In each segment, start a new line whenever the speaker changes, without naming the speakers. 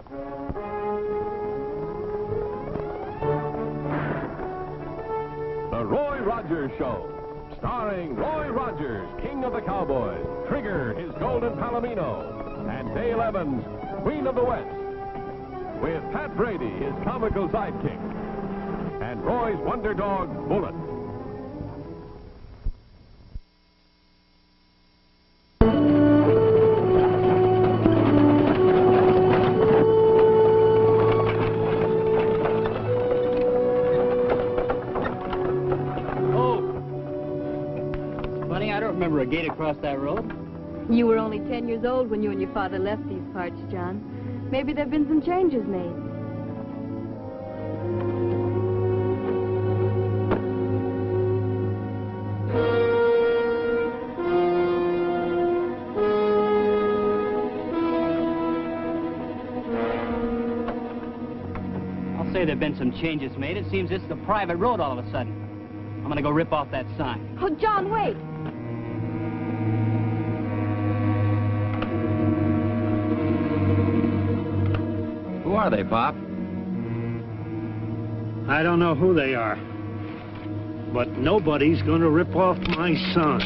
The Roy Rogers Show, starring Roy Rogers, King of the Cowboys, Trigger, his golden palomino, and Dale Evans, Queen of the West, with Pat Brady, his comical sidekick, and Roy's wonder dog, Bullet.
I don't remember a gate across that road.
You were only 10 years old when you and your father left these parts, John. Maybe there have been some changes made.
I'll say there have been some changes made. It seems this is a private road all of a sudden. I'm gonna go rip off that sign.
Oh, John, wait.
Who are they, Pop?
I don't know who they are, but nobody's going to rip off my son.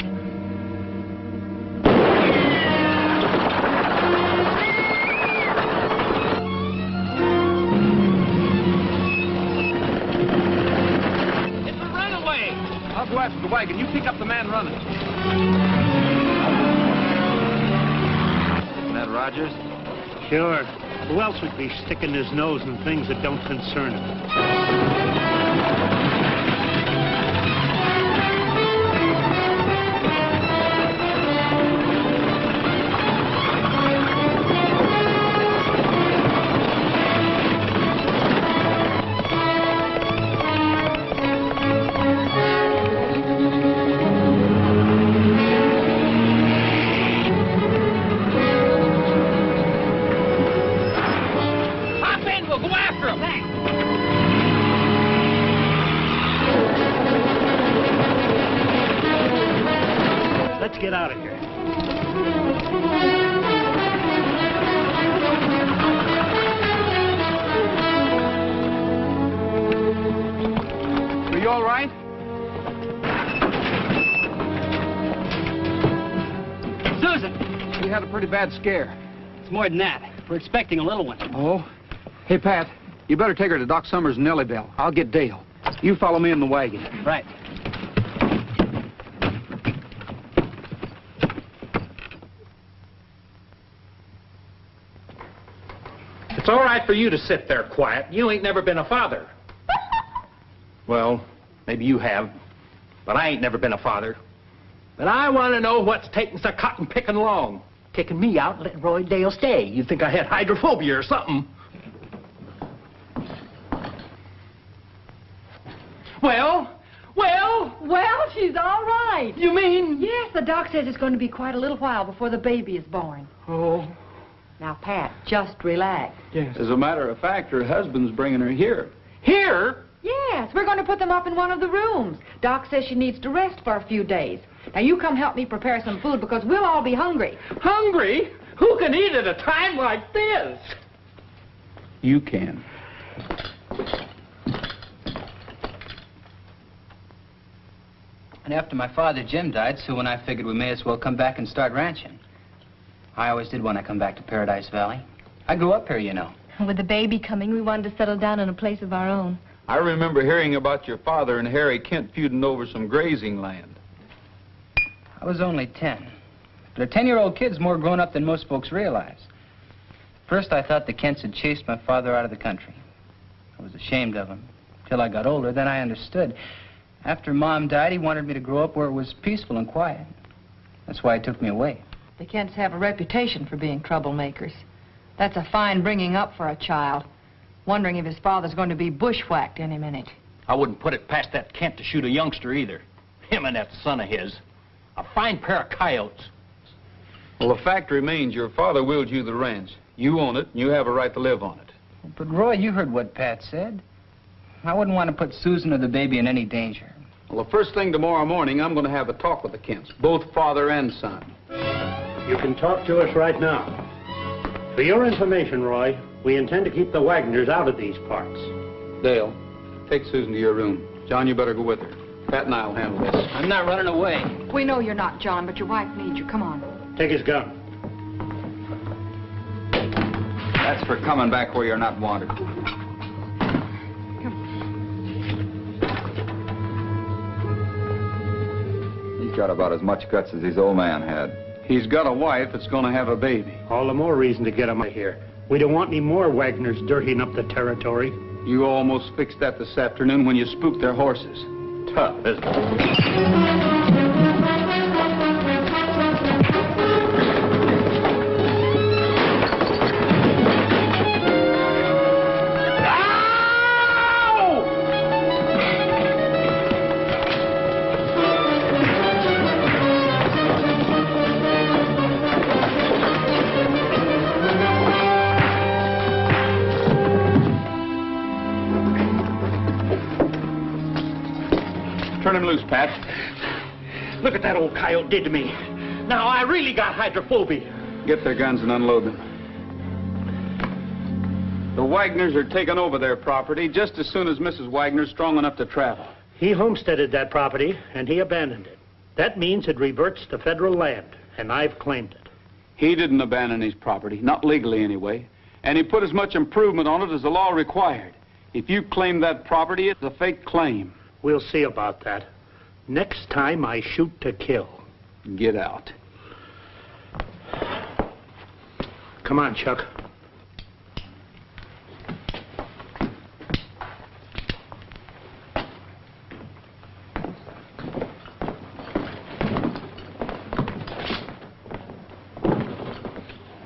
It's a runaway! I'll go after the wagon. You pick up the man running. Isn't that Rogers?
Sure. Who else would be sticking his nose in things that don't concern him? Let's get out of here.
Are you all right?
Susan!
We had a pretty bad scare.
It's more than that. We're expecting a little one.
Oh? Hey, Pat, you better take her to Doc Summers and Nellie Bell. I'll get Dale. You follow me in the wagon.
Right.
It's all right for you to sit there quiet. You ain't never been a father. Well, maybe you have, but I ain't never been a father. But I want to know what's taking so cotton picking long. Kicking me out and letting Roy Dale stay. You think I had hydrophobia or something. Well,
she's all right.
you mean?
Yes, the doc says it's going to be quite a little while before the baby is born.
Oh.
Now, Pat, just relax.
Yes.
As a matter of fact, her husband's bringing her here.
Here?
Yes, we're going to put them up in one of the rooms. Doc says she needs to rest for a few days. Now, you come help me prepare some food because we'll all be hungry.
Hungry? Who can eat at a time like this?
You can.
And after my father, Jim, died, Sue and I figured we may as well come back and start ranching. I always did want to come back to Paradise Valley. I grew up here, you know.
With the baby coming, we wanted to settle down in a place of our own.
I remember hearing about your father and Harry Kent feuding over some grazing land.
I was only 10. But a 10-year-old kid's more grown up than most folks realize. First, I thought the Kents had chased my father out of the country. I was ashamed of him. Till I got older, then I understood. After Mom died, he wanted me to grow up where it was peaceful and quiet. That's why he took me away.
The Kents have a reputation for being troublemakers. That's a fine bringing up for a child. Wondering if his father's going to be bushwhacked any minute.
I wouldn't put it past that Kent to shoot a youngster either. Him and that son of his. A fine pair of coyotes.
Well, the fact remains your father willed you the ranch. You own it, and you have a right to live on it.
But, Roy, you heard what Pat said. I wouldn't want to put Susan or the baby in any danger.
Well, the first thing tomorrow morning, I'm going to have a talk with the Kents, both father and son.
You can talk to us right now. For your information, Roy, we intend to keep the Wagners out of these parts.
Dale, take Susan to your room. John, you better go with her. Pat and I will handle this.
I'm not running away.
We know you're not, John, but your wife needs you. Come on.
Take his gun.
That's for coming back where you're not wanted.
He's got about as much guts as his old man had.
He's got a wife that's going to have a baby.
All the more reason to get him out of here. We don't want any more Wagners dirtying up the territory.
You almost fixed that this afternoon when you spooked their horses.
Tough, isn't it?
Turn him loose, Pat.
Look at that old coyote did to me. Now, I really got hydrophobia.
Get their guns and unload them. The Wagners are taking over their property just as soon as Mrs. Wagner's strong enough to travel.
He homesteaded that property, and he abandoned it. That means it reverts to federal land, and I've claimed it.
He didn't abandon his property, not legally anyway, and he put as much improvement on it as the law required. If you claim that property, it's a fake claim.
We'll see about that. Next time I shoot to kill.
Get out.
Come on, Chuck.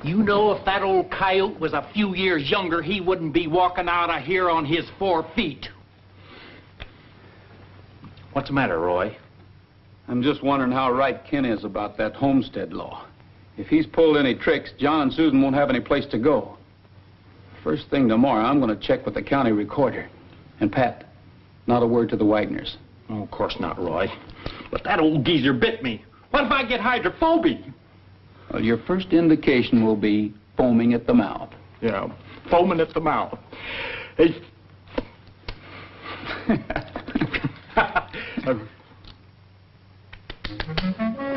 You know, if that old coyote was a few years younger, he wouldn't be walking out of here on his 4 feet. What's the matter, Roy?
I'm just wondering how right Ken is about that homestead law. If he's pulled any tricks, John and Susan won't have any place to go. First thing tomorrow, I'm going to check with the county recorder. And Pat, not a word to the Wagners.
Oh, of course not, Roy. But that old geezer bit me. What if I get hydrophobia?
Well, your first indication will be foaming at the mouth.
Yeah, foaming at the mouth. It's...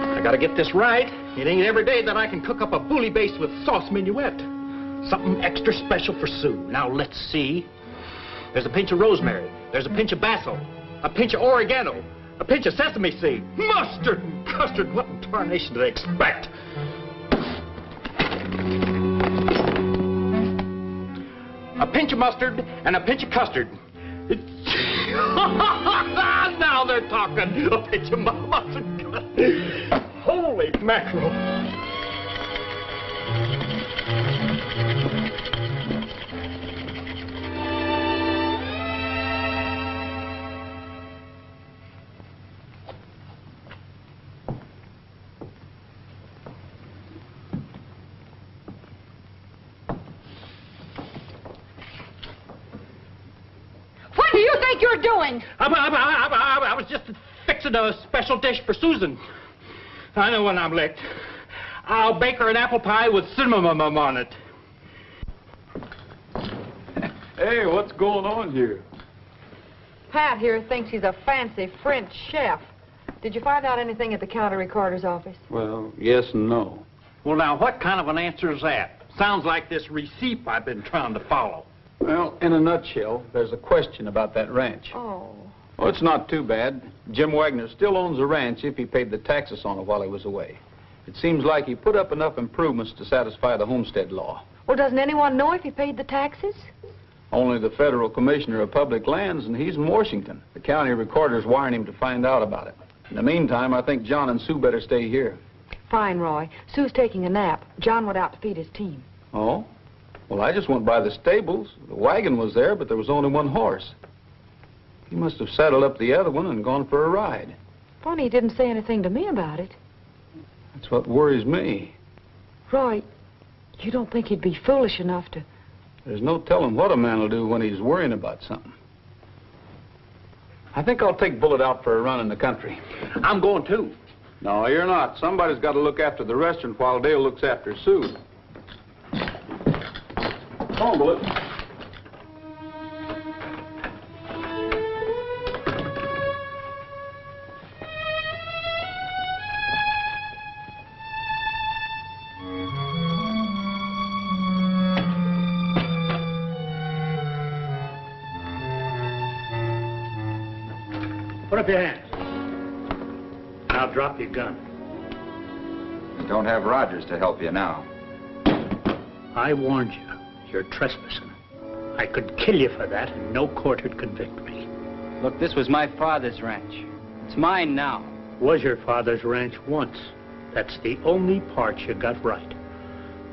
I gotta get this right. It ain't every day that I can cook up a bouillabaisse with sauce minuet. Something extra special for Sue. Now, let's see. There's a pinch of rosemary. There's a pinch of basil. A pinch of oregano. A pinch of sesame seed. Mustard and custard. What in tarnation do they expect? A pinch of mustard and a pinch of custard. Now they're talking. A pinch of mustard. Holy mackerel.
What do you think you're doing?
I was just fixing a special dish for Susan. I know when I'm licked. I'll bake her an apple pie with cinnamon on it.
Hey, what's going on here?
Pat here thinks he's a fancy French chef. Did you find out anything at the county recorder's office?
Well, yes and no.
Well, now, what kind of an answer is that? Sounds like this receipt I've been trying to follow.
Well, in a nutshell, there's a question about that ranch.
Oh.
Well, it's not too bad. Jim Wagner still owns the ranch if he paid the taxes on it while he was away. It seems like he put up enough improvements to satisfy the homestead law.
Well, doesn't anyone know if he paid the taxes?
Only the federal commissioner of public lands, and he's in Washington. The county recorder's wiring him to find out about it. In the meantime, I think John and Sue better stay here.
Fine, Roy. Sue's taking a nap. John went out to feed his team.
Oh? Well, I just went by the stables. The wagon was there, but there was only one horse. He must have saddled up the other one and gone for a ride.
Funny he didn't say anything to me about it.
That's what worries me.
Roy, you don't think he'd be foolish enough to...
There's no telling what a man will do when he's worrying about something. I think I'll take Bullet out for a run in the country.
I'm going too.
No, you're not. Somebody's got to look after the restaurant while Dale looks after Sue. Fumble it.
Put up your hands. Now drop your gun.
You don't have Rogers to help you now.
I warned you. You're trespassing. I could kill you for that, and no court would convict me.
Look, this was my father's ranch. It's mine now.
Was your father's ranch once. That's the only part you got right.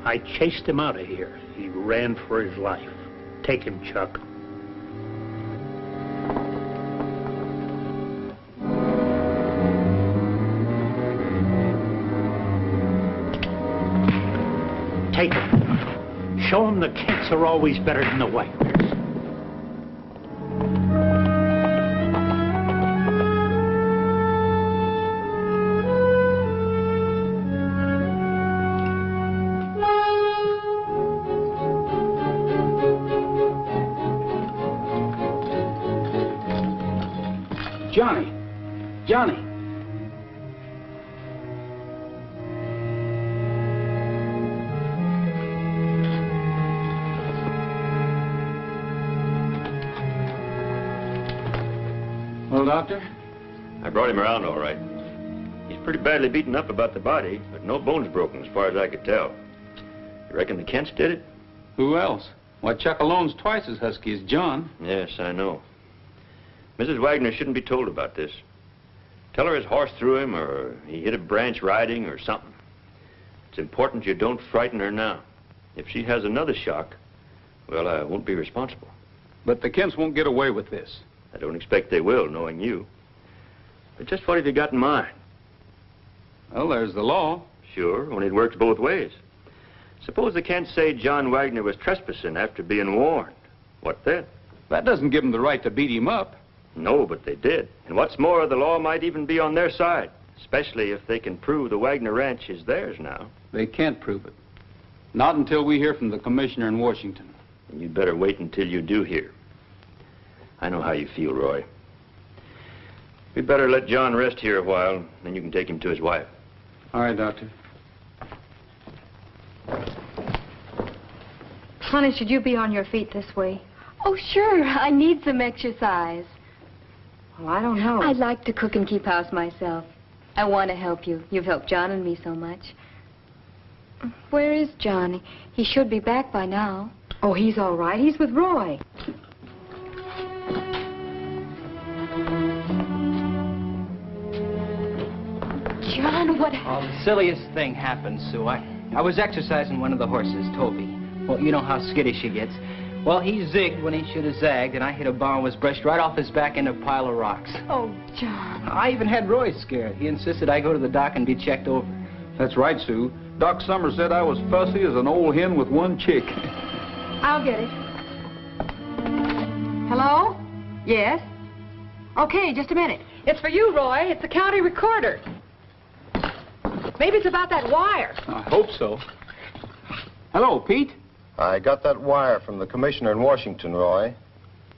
I chased him out of here. He ran for his life. Take him, Chuck. Take him. Show him the Kents are always better than the Wagners.
Johnny. Johnny. Well, Doctor?
I brought him around all right. He's pretty badly beaten up about the body, but no bones broken as far as I could tell. You reckon the Kents did it?
Who else? Why, Chuck alone's twice as husky as John.
Yes, I know. Mrs. Wagner shouldn't be told about this. Tell her his horse threw him, or he hit a branch riding, or something. It's important you don't frighten her now. If she has another shock, well, I won't be responsible.
But the Kents won't get away with this.
I don't expect they will, knowing you. But just what have you got in mind?
Well, there's the law.
Sure, only it works both ways. Suppose the Kents say John Wagner was trespassing after being warned. What then?
That doesn't give them the right to beat him up.
No, but they did. And what's more, the law might even be on their side, especially if they can prove the Wagner Ranch is theirs now.
They can't prove it. Not until we hear from the commissioner in Washington.
And you'd better wait until you do hear. I know how you feel, Roy. We'd better let John rest here a while, then you can take him to his wife.
All right, Doctor.
Honey, should you be on your feet this way?
Oh, sure. I need some exercise.
Well, I don't know.
I'd like to cook and keep house myself. I want to help you. You've helped John and me so much. Where is Johnny? He should be back by now.
Oh, he's all right. He's with Roy.
John, what...
Oh, the silliest thing happened, Sue. I was exercising one of the horses, Toby. Well, you know how skittish he gets. Well, he zigged when he should have zagged, and I hit a bar and was brushed right off his back into a pile of rocks.
Oh, John.
I even had Roy scared. He insisted I go to the doc and be checked over.
That's right, Sue. Doc Summers said I was fussy as an old hen with one chick.
I'll get it. Hello? Yes? Okay, just a minute. It's for you, Roy. It's the county recorder. Maybe it's about that wire.
I hope so. Hello, Pete.
I got that wire from the commissioner in Washington, Roy.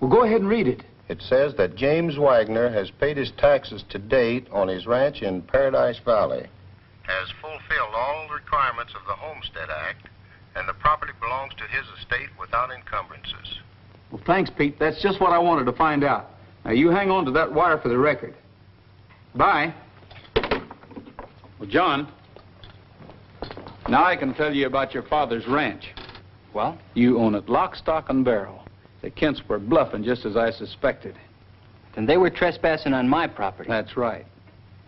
Well, go ahead and read it.
It says that James Wagner has paid his taxes to date on his ranch in Paradise Valley, has fulfilled all the requirements of the Homestead Act, and the property belongs to his estate without encumbrances.
Well, thanks, Pete. That's just what I wanted to find out. Now, you hang on to that wire for the record. Bye. Well, John, now I can tell you about your father's ranch.
Well?
You own it lock, stock, and barrel. The Kents were bluffing just as I suspected.
Then they were trespassing on my property.
That's right.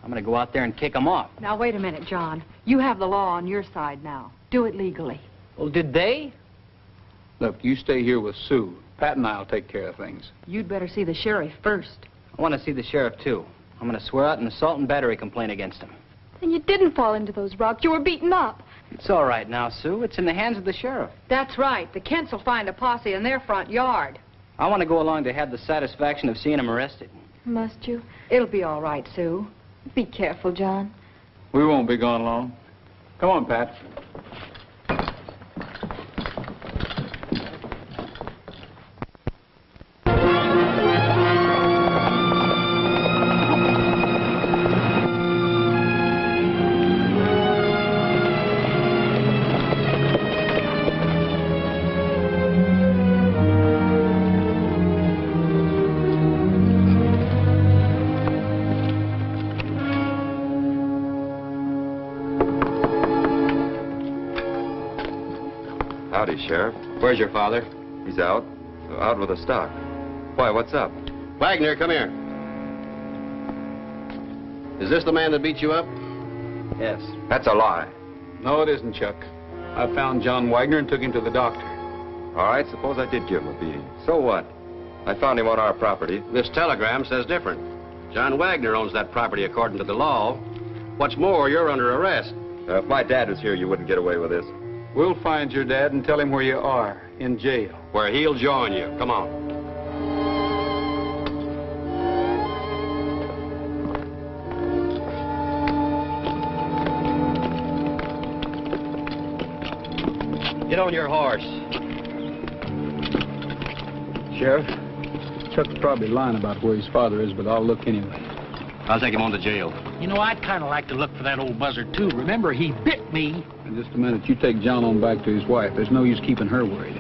I'm going to go out there and kick them off.
Now, wait a minute, John. You have the law on your side now. Do it legally.
Well, did they?
Look, you stay here with Sue. Pat and I'll take care of things.
You'd better see the sheriff first.
I want to see the sheriff, too. I'm going to swear out an assault and battery complaint against him.
And you didn't fall into those rocks. You were beaten up.
It's all right now, Sue. It's in the hands of the sheriff.
That's right. The Kents will find a posse in their front yard.
I want to go along to have the satisfaction of seeing him arrested.
Must you?
It'll be all right, Sue.
Be careful, John.
We won't be gone long. Come on, Pat.
Howdy, Sheriff.
Where's your father?
He's out. Out with the stock. Why, what's up?
Wagner, come here. Is this the man that beat you up?
Yes.
That's a lie.
No, it isn't, Chuck. I found John Wagner and took him to the doctor.
All right, suppose I did give him a beating. So what? I found him on our property.
This telegram says different. John Wagner owns that property according to the law. What's more, you're under arrest.
If my dad was here, you wouldn't get away with this.
We'll find your dad and tell him where you are, in jail.
Where he'll join you. Come on. Get on your horse.
Sheriff, Chuck's probably lying about where his father is, but I'll look anyway.
I'll take him on to jail.
You know, I'd kind of like to look for that old buzzard, too. Remember, he bit me.
In just a minute, you take John on back to his wife. There's no use keeping her worried.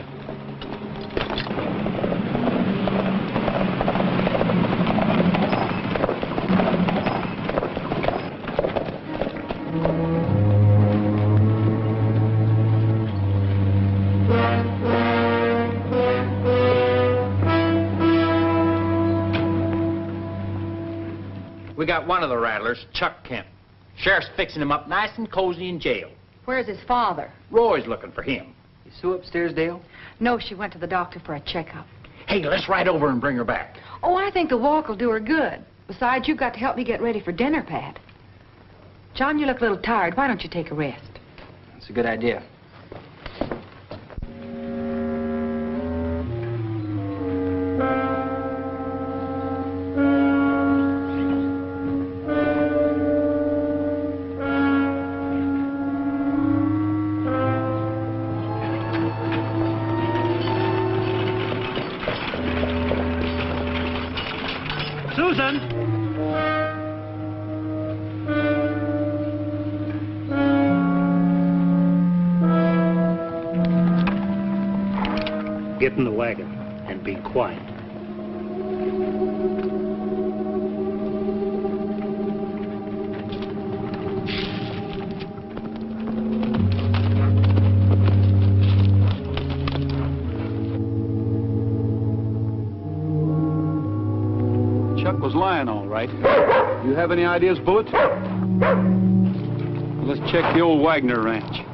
We got one of the rattlers, Chuck Kent. Sheriff's fixing him up nice and cozy in jail.
Where's his father?
Roy's looking for him.
Is Sue upstairs, Dale?
No, she went to the doctor for a checkup.
Hey, let's ride over and bring her back.
Oh, I think the walk will do her good. Besides, you've got to help me get ready for dinner, Pat. John, you look a little tired. Why don't you take a rest?
That's a good idea.
Susan! Get in the wagon and be quiet.
Chuck was lying, all right. You have any ideas, Bullet? Let's check the old Wagner ranch.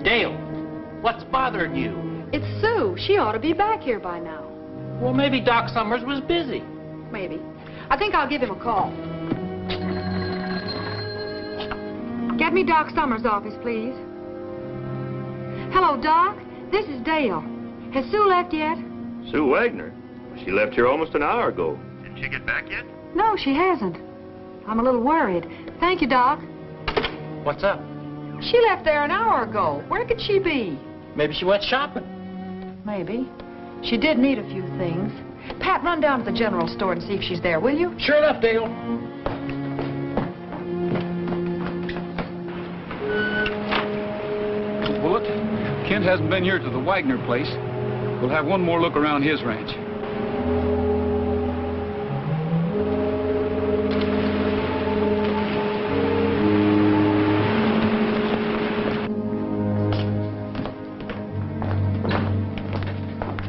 Dale, what's bothering you?
It's Sue. She ought to be back here by now.
Well, maybe Doc Summers was busy.
Maybe. I think I'll give him a call. Get me Doc Summers' office, please. Hello, Doc. This is Dale. Has Sue left yet?
Sue Wagner. She left here almost an hour ago. Didn't she get back yet?
No, she hasn't. I'm a little worried. Thank you, Doc.
What's up?
She left there an hour ago. Where could she be?
Maybe she went shopping.
Maybe. She did need a few things. Pat, run down to the general store and see if she's there, will you?
Sure enough, Dale.
Bullet, Kent hasn't been here to the Wagner place. We'll have one more look around his ranch.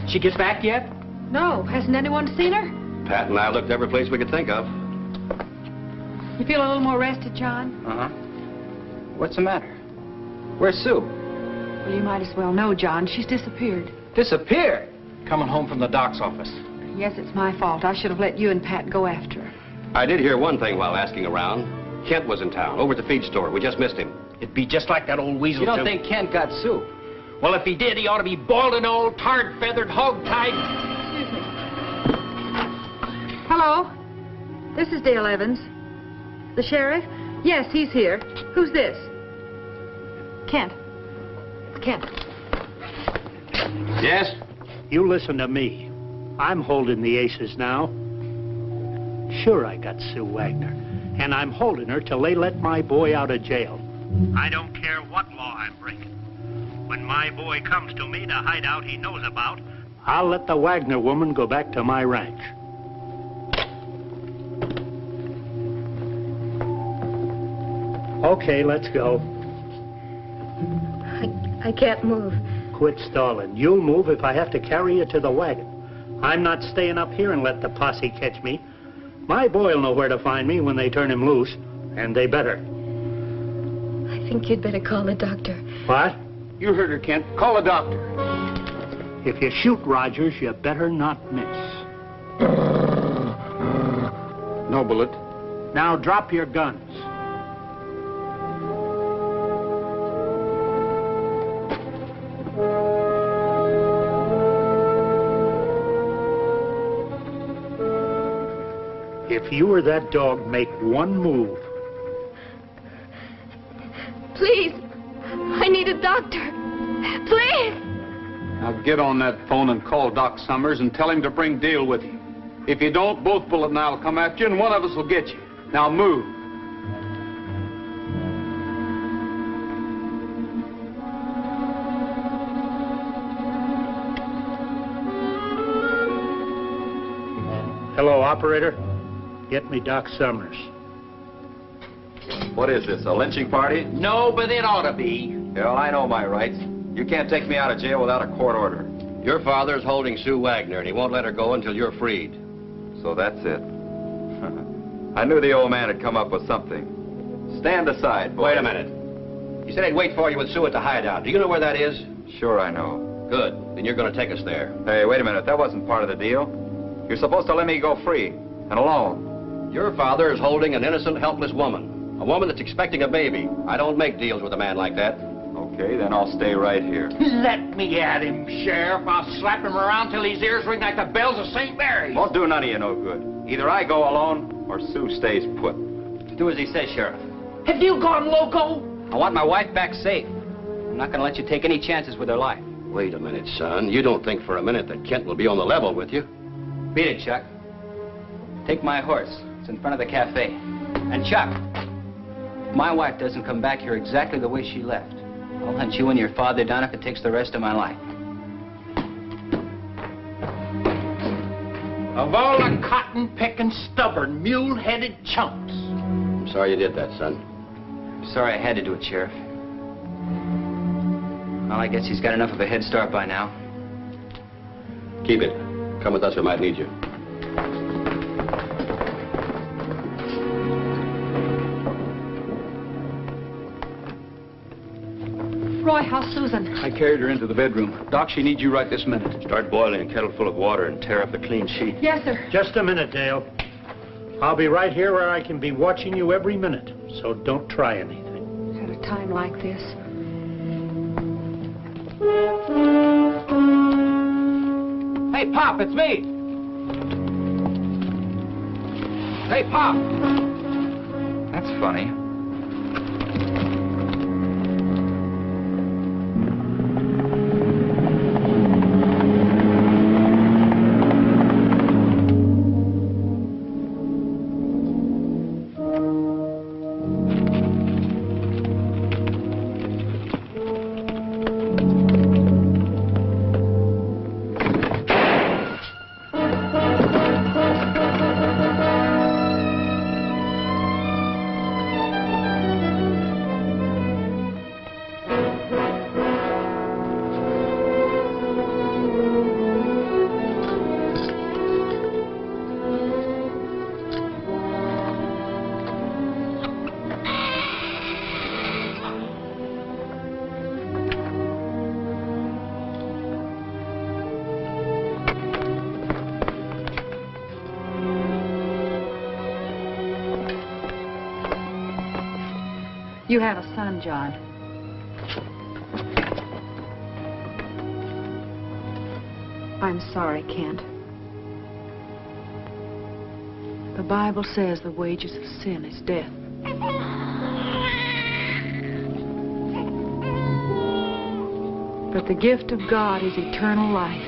She get back yet?
No. Hasn't anyone seen her?
Pat and I looked every place we could think of.
You feel a little more rested, John?
Uh-huh. What's the matter? Where's Sue?
Well, you might as well know, John. She's disappeared.
Disappeared?
Coming home from the doc's office.
Yes, it's my fault. I should have let you and Pat go after her.
I did hear one thing while asking around. Kent was in town, over at the feed store. We just missed him.
It'd be just like that old weasel.
You don't think Kent got Sue?
Well, if he did, he ought to be boiled and all, tarred, feathered, hog-tied.
Excuse me. Hello? This is Dale Evans. The sheriff? Yes, he's here. Who's this? Kent. Kent.
Yes?
You listen to me. I'm holding the aces now. Sure, I got Sue Wagner. And I'm holding her till they let my boy out of jail. I don't care what law I'm breaking. When my boy comes to me to hide out he knows about, I'll let the Wagner woman go back to my ranch. Okay, let's go.
I can't move.
Quit stalling. You'll move if I have to carry you to the wagon. I'm not staying up here and let the posse catch me. My boy'll know where to find me when they turn him loose, and they better.
I think you'd better call the doctor.
What?
You heard her, Kent. Call the doctor.
If you shoot Rogers, you better not miss.
No bullet.
Now drop your guns. If you or that dog make one move...
Please, I need a doctor. Please.
Now get on that phone and call Doc Summers and tell him to bring Dale with you. If you don't, both Bullet and I will come after you, and one of us will get you. Now move.
Hello, operator. Get me Doc Summers.
What is this, a lynching party?
No, but it ought to be.
Yeah, well, I know my rights. You can't take me out of jail without a court order.
Your father's holding Sue Wagner, and he won't let her go until you're freed.
So that's it. I knew the old man had come up with something. Stand aside, boy.
Wait a minute. He said he'd wait for you with Sue at the hideout. Do you know where that is?
Sure I know.
Good. Then you're going to take us there.
Hey, wait a minute. That wasn't part of the deal. You're supposed to let me go free and alone.
Your father is holding an innocent, helpless woman. A woman that's expecting a baby. I don't make deals with a man like that.
Okay, then I'll stay right here.
Let me at him, Sheriff. I'll slap him around till his ears ring like the bells of St. Mary's.
Won't do none of you no good. Either I go alone or Sue stays put.
Do as he says, Sheriff.
Have you gone loco?
I want my wife back safe. I'm not going to let you take any chances with her life.
Wait a minute, son. You don't think for a minute that Kent will be on the level with you?
Beat it, Chuck. Take my horse. It's in front of the cafe. And Chuck, if my wife doesn't come back here exactly the way she left, I'll hunt you and your father down if it takes the rest of my life.
Of all the cotton-picking, stubborn, mule-headed chumps.
I'm sorry you did that, son.
I'm sorry I had to do it, Sheriff. Well, I guess he's got enough of a head start by now.
Keep it. Come with us, we might need you.
Roy, how's Susan?
I carried her into the bedroom. Doc, she needs you right this minute.
Start boiling a kettle full of water and tear up the clean sheet.
Yes, sir.
Just a minute, Dale. I'll be right here where I can be watching you every minute, so don't try anything.
At a time like this.
Hey, Pop, it's me. Hey, Pop. That's funny.
You had a son, John. I'm sorry, Kent. The Bible says the wages of sin is death. But the gift of God is eternal life.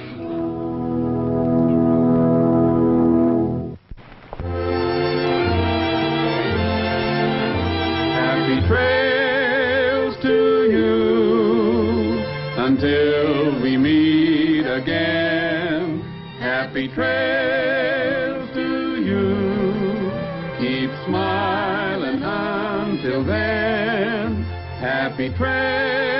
Happy trails to you until we meet again. Happy trails to you. Keep smiling until then.
betrayed.